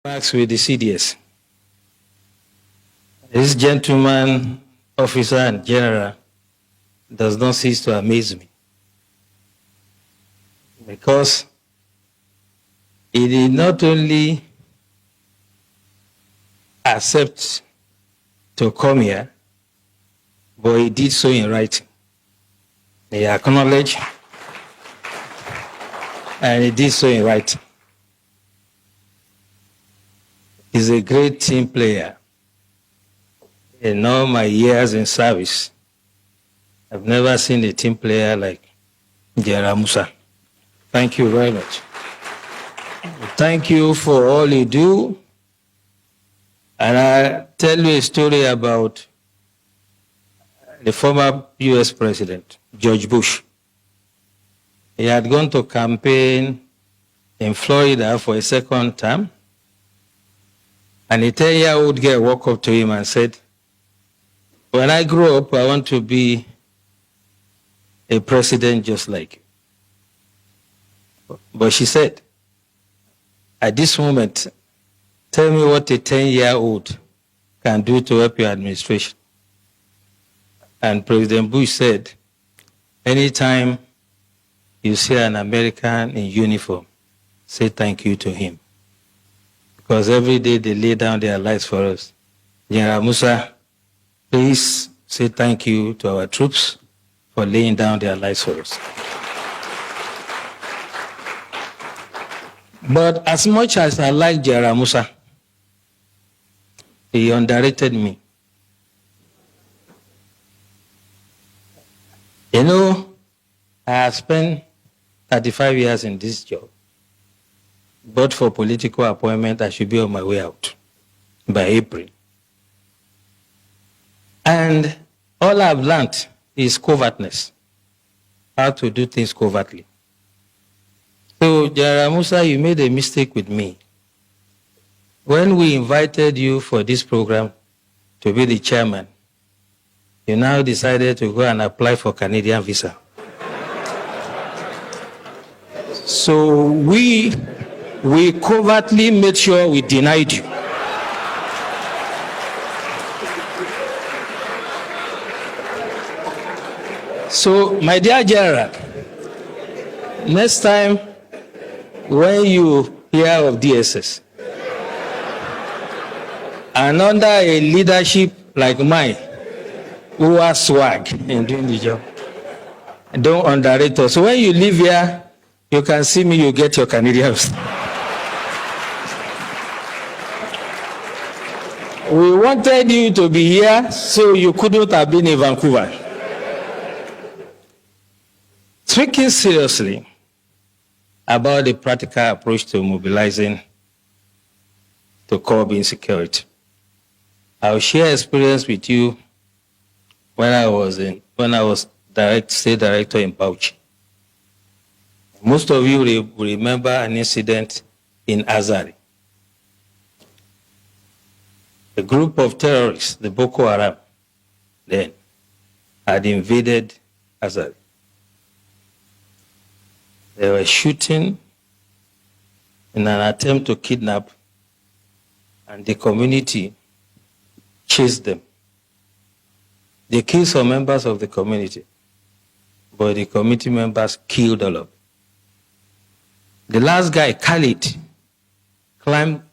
Max with the CDS. This gentleman, officer and general, does not cease to amaze me, because he did not only accept to come here, but he did so in writing. He acknowledged, and he did so in writing. He's a great team player. In all my years in service, I've never seen a team player like General Musa. Thank you very much. Thank you for all you do. And I'll tell you a story about the former US President, George Bush. He had gone to campaign in Florida for a second term, and a 10-year-old girl walked up to him and said, "When I grow up, I want to be a president just like you." But she said, "At this moment, tell me what a 10-year-old can do to help your administration." And President Bush said, "Anytime you see an American in uniform, say thank you to him. Because every day they lay down their lives for us. General Musa, please say thank you to our troops for laying down their lives for us." But as much as I like General Musa, he underrated me. You know, I have spent 35 years in this job. But for political appointment, I should be on my way out by April. And all I've learned is covertness, how to do things covertly. So, General Musa, you made a mistake with me. When we invited you for this program to be the chairman, you now decided to go and apply for Canadian visa. So we covertly made sure we denied you. So, my dear General, next time when you hear of DSS, and under a leadership like mine, who has swag in doing the job, don't underrate us. So when you live here, you can see me, you get your Canadians. We wanted you to be here, so you couldn't have been in Vancouver. Speaking seriously about the practical approach to mobilizing to curb insecurity, I'll share experience with you when I was state director in Bauchi. Most of you will remember an incident in Azari. A group of terrorists, the Boko Haram, then had invaded Azari. They were shooting in an attempt to kidnap, and the community chased them. They killed some members of the community, but the community members killed all of them. The last guy, Khalid, climbed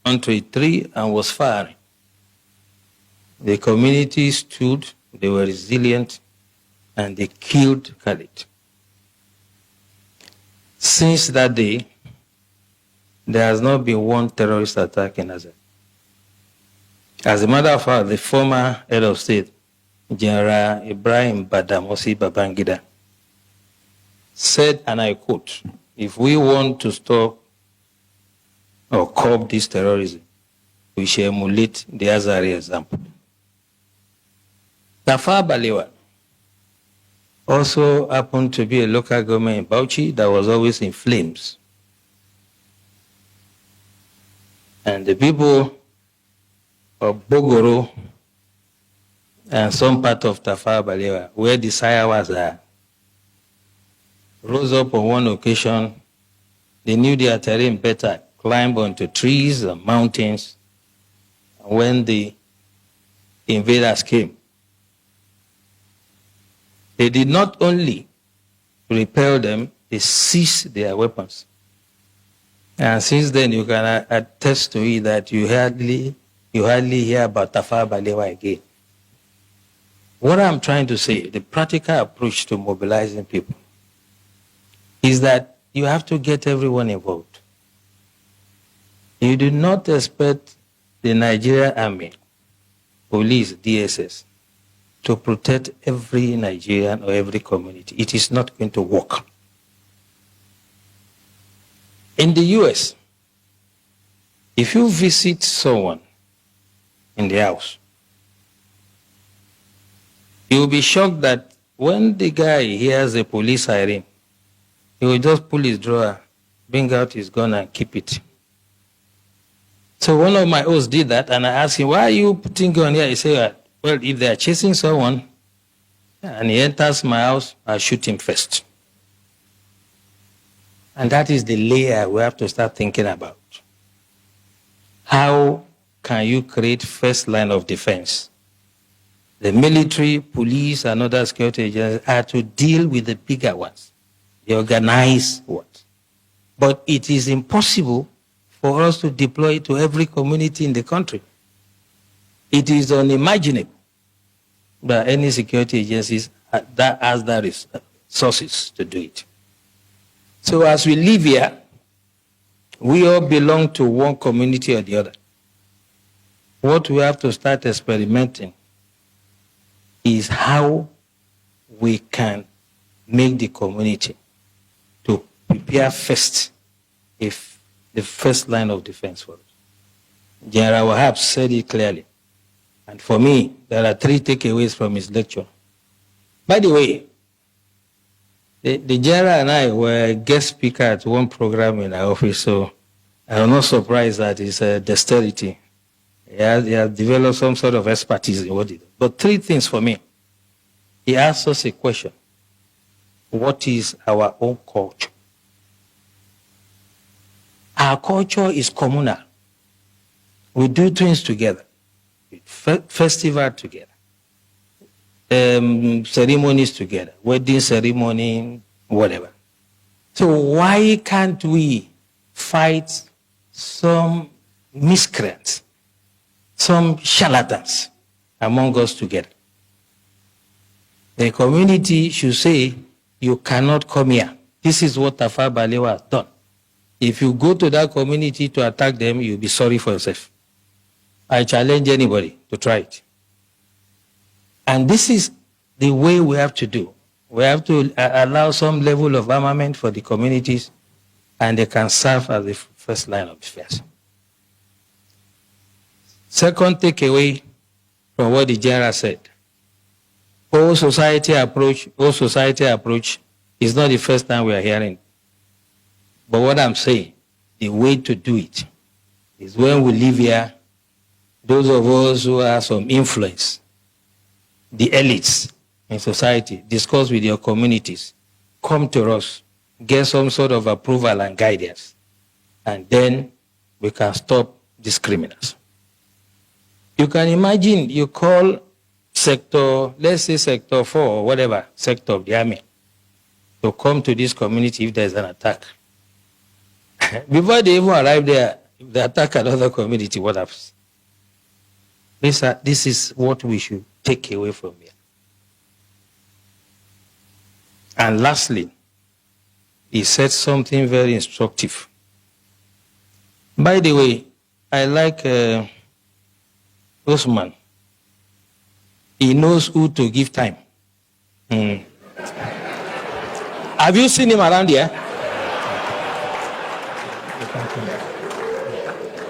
onto a tree and was firing. The community stood, they were resilient, and they killed Khalid. Since that day, there has not been one terrorist attack in Azari. As a matter of fact, the former head of state, General Ibrahim Badamasi Babangida, said, and I quote, "If we want to stop or curb this terrorism, we shall emulate the Azari example." Tafawa Balewa also happened to be a local government in Bauchi that was always in flames. And the people of Bogoro and some part of Tafawa Balewa, where the Sayawas are, rose up on one occasion. They knew their terrain better climb onto trees and mountains. When the invaders came, they did not only repel them, they seized their weapons. And since then, you can attest to it that you hardly hear about Tafawa Balewa again. What I'm trying to say, the practical approach to mobilizing people, is that you have to get everyone involved. You do not expect the Nigerian Army, police, DSS, to protect every Nigerian or every community. It is not going to work. In the US, if you visit someone in the house, you will be shocked that when the guy hears a police siren, he will just pull his drawer, bring out his gun and keep it. So one of my hosts did that, and I asked him, why are you putting gun here? He said, well, if they are chasing someone and he enters my house, I'll shoot him first. And that is the layer we have to start thinking about. How can you create first line of defense? The military, police, and other security agencies are to deal with the bigger ones, the organized ones. But it is impossible for us to deploy it to every community in the country. It is unimaginable that any security agencies that has the resources to do it. So as we live here, we all belong to one community or the other. What we have to start experimenting is how we can make the community to prepare first, if the first line of defense for us. General Wahab said it clearly. And for me, there are 3 takeaways from his lecture. By the way, the general and I were guest speaker at one program in our office, so I'm not surprised at his dexterity. He has developed some sort of expertise in what he does. But 3 things for me. He asked us a question. What is our own culture? Our culture is communal. We do things together. Festival together. Ceremonies together. Wedding ceremony, whatever. So why can't we fight some miscreants, some charlatans among us together? The community should say, you cannot come here. This is what Tafawa Balewa has done. If you go to that community to attack them, you'll be sorry for yourself. I challenge anybody to try it. And this is the way we have to do. We have to allow some level of armament for the communities, and they can serve as the first line of defense. Second takeaway from what the general said. Whole society approach is not the first time we are hearing. But what I'm saying, the way to do it is when we live here, those of us who have some influence, the elites in society, discuss with your communities, come to us, get some sort of approval and guidance, and then we can stop these criminals. You can imagine you call sector, let's say sector 4 or whatever, sector of the army, to come to this community if there's an attack. Before they even arrive there, if they attack another community, what happens? This is what we should take away from here. And lastly, he said something very instructive. By the way, I like Osman. He knows who to give time. Have you seen him around here?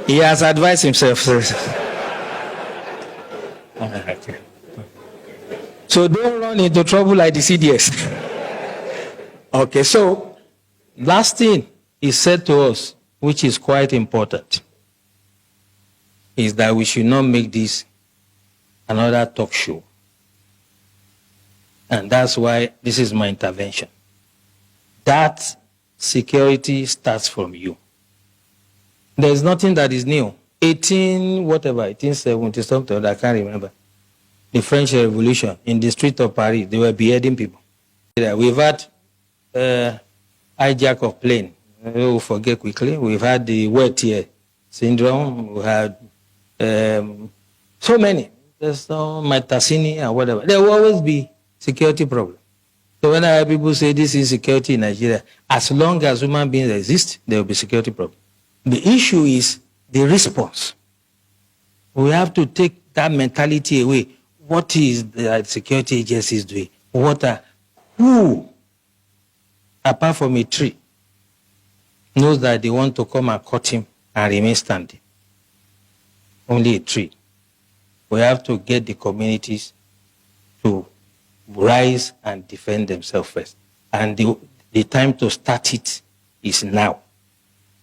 He has advised himself. So don't run into trouble like the CDS. Okay, so last thing he said to us, which is quite important, is that we should not make this another talk show. And that's why this is my intervention. That security starts from you. There's nothing that is new. 1870 something, I can't remember. The French Revolution, in the street of Paris, they were beheading people. We've had hijack of plane. We'll forget quickly. We've had the wet ear syndrome. We had so many. There's no Matasini and whatever. There will always be security problems. So when people say this is security in Nigeria, as long as human beings exist, there will be security problems. The issue is the response. We have to take that mentality away. What is the security agencies doing? Who, apart from a tree, knows that they want to come and cut him and remain standing? Only a tree. We have to get the communities to rise and defend themselves first. And the time to start it is now.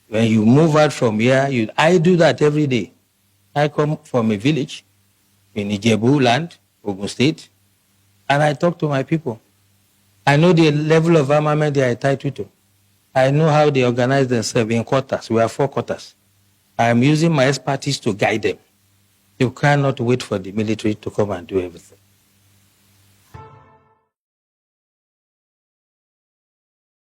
When you move out from here, I do that every day. I come from a village in Ijebu land, Ogun State, and I talk to my people. I know the level of armament they are entitled to. I know how they organize themselves in quarters. We have 4 quarters. I am using my expertise to guide them. You cannot wait for the military to come and do everything.